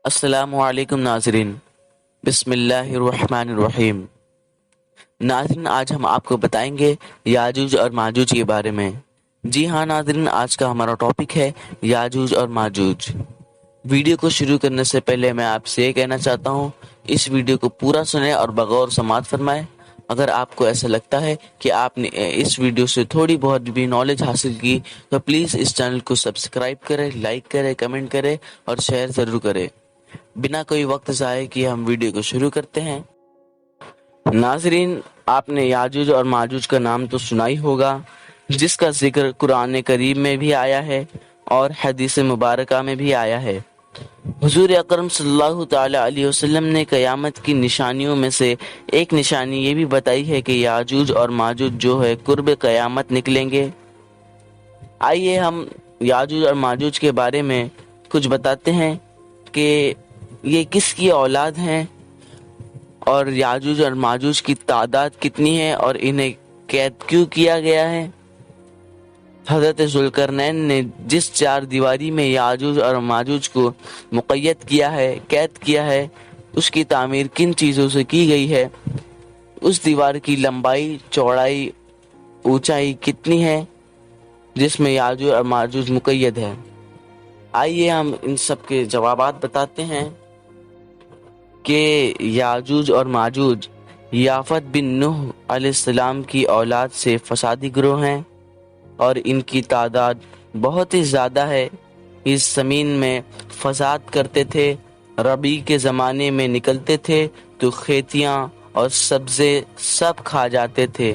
السلام علیکم ناظرین، بسم اللہ الرحمن الرحیم۔ ناظرین، آج ہم آپ کو بتائیں گے یاجوج اور ماجوج کے بارے میں۔ جی ہاں ناظرین، آج کا ہمارا ٹاپک ہے یاجوج اور ماجوج۔ ویڈیو کو شروع کرنے سے پہلے میں آپ سے یہ کہنا چاہتا ہوں، اس ویڈیو کو پورا سنیں اور بغور سماعت فرمائیں۔ اگر آپ کو ایسا لگتا ہے کہ آپ نے اس ویڈیو سے تھوڑی بہت بھی نالج حاصل کی تو پلیز اس چینل کو سبسکرائب کریں، لائک کریں، کمنٹ کریں اور شیئر ضرور کریں۔ بنا کوئی وقت ضائع کیے ہم ویڈیو کو شروع کرتے ہیں۔ ناظرین، آپ نے یاجوج اور ماجوج کا نام تو سنا ہی ہوگا، جس کا ذکر قرآن کریم میں بھی آیا ہے اور حدیث مبارکہ میں بھی آیا ہے۔ حضور اکرم صلی اللہ تعالی علیہ وسلم نے قیامت کی نشانیوں میں سے ایک نشانی یہ بھی بتائی ہے کہ یاجوج اور ماجوج جو ہے قرب قیامت نکلیں گے۔ آئیے ہم یاجوج اور ماجوج کے بارے میں کچھ بتاتے ہیں کہ یہ کس کی اولاد ہیں اور یاجوج اور ماجوج کی تعداد کتنی ہے اور انہیں قید کیوں کیا گیا ہے۔ حضرت ذوالقرنین نے جس چار دیواری میں یاجوج اور ماجوج کو مقید کیا ہے، قید کیا ہے، اس کی تعمیر کن چیزوں سے کی گئی ہے، اس دیوار کی لمبائی، چوڑائی، اونچائی کتنی ہے جس میں یاجوج اور ماجوج مقید ہے۔ آئیے ہم ان سب کے جوابات بتاتے ہیں کہ یاجوج اور ماجوج یافت بن نوح علیہ السلام کی اولاد سے فسادی گروہ ہیں اور ان کی تعداد بہت ہی زیادہ ہے۔ اس زمین میں فساد کرتے تھے، ربیع کے زمانے میں نکلتے تھے تو کھیتیاں اور سبزے سب کھا جاتے تھے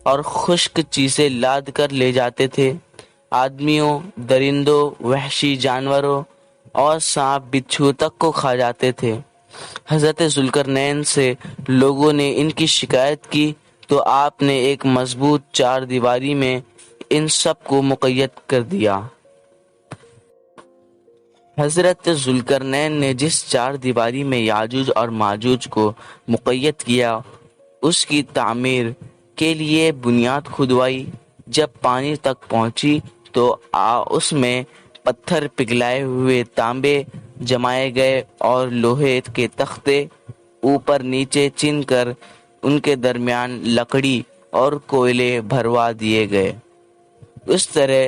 اور خشک چیزیں لاد کر لے جاتے تھے۔ آدمیوں، درندوں، وحشی جانوروں اور سانپ بچھو تک کو کھا جاتے تھے۔ حضرت ذوالقرنین سے لوگوں نے ان کی شکایت کی تو آپ نے ایک مضبوط چار دیواری میں ان سب کو مقید کر دیا۔ حضرت ذوالقرنین نے جس چار دیواری میں یاجوج اور ماجوج کو مقید کیا، اس کی تعمیر کے لیے بنیاد کھدوائی۔ جب پانی تک پہنچی تو اس میں پتھر پگھلائے ہوئے تانبے جمائے گئے اور لوہے کے تختے اوپر نیچے چن کر ان کے درمیان لکڑی اور کوئلے بھروا دیے گئے۔ اس طرح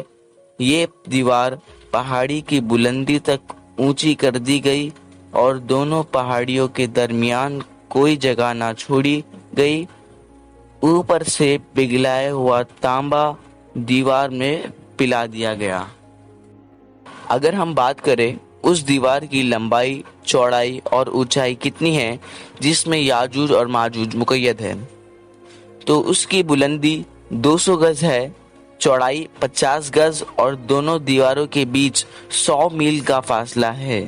یہ دیوار پہاڑی کی بلندی تک اونچی کر دی گئی اور دونوں پہاڑیوں کے درمیان کوئی جگہ نہ چھوڑی گئی۔ اوپر سے پگھلایا ہوا تانبا دیوار میں پلا دیا گیا۔ اگر ہم بات کریں اس دیوار کی لمبائی، چوڑائی اور اونچائی کتنی ہے جس میں یاجوج اور ماجوج مقید ہے، تو اس کی بلندی 200 گز ہے، چوڑائی 50 گز اور دونوں دیواروں کے بیچ 100 میل کا فاصلہ ہے۔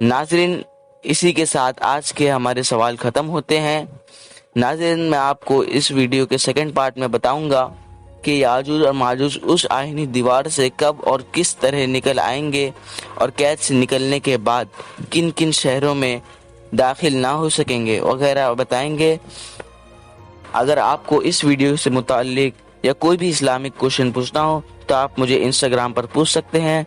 ناظرین، اسی کے ساتھ آج کے ہمارے سوال ختم ہوتے ہیں۔ ناظرین، میں آپ کو اس ویڈیو کے سیکنڈ پارٹ میں بتاؤں گا کہ یاجوج اور ماجوج اس آہنی دیوار سے کب اور کس طرح نکل آئیں گے اور قید سے نکلنے کے بعد کن کن شہروں میں داخل نہ ہو سکیں گے وغیرہ بتائیں گے۔ اگر آپ کو اس ویڈیو سے متعلق یا کوئی بھی اسلامک کوشچن پوچھنا ہو تو آپ مجھے انسٹاگرام پر پوچھ سکتے ہیں۔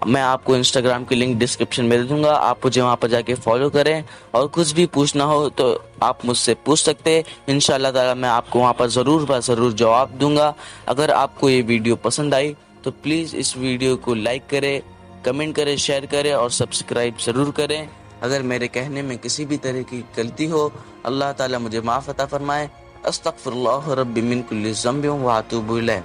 میں آپ کو انسٹاگرام کی لنک ڈسکرپشن میں دے دوں گا، آپ مجھے وہاں پر جا کے فالو کریں، اور کچھ بھی پوچھنا ہو تو آپ مجھ سے پوچھ سکتے ہیں۔ انشاءاللہ تعالی میں آپ کو وہاں پر ضرور جواب دوں گا۔ اگر آپ کو یہ ویڈیو پسند آئی تو پلیز اس ویڈیو کو لائک کریں، کمنٹ کریں، شیئر کریں اور سبسکرائب ضرور کریں۔ اگر میرے کہنے میں کسی بھی طرح کی غلطی ہو، اللہ تعالی مجھے معاف عطا فرمائے۔ استغفر اللہ ربی من کل ذنب و اتوب الیہ۔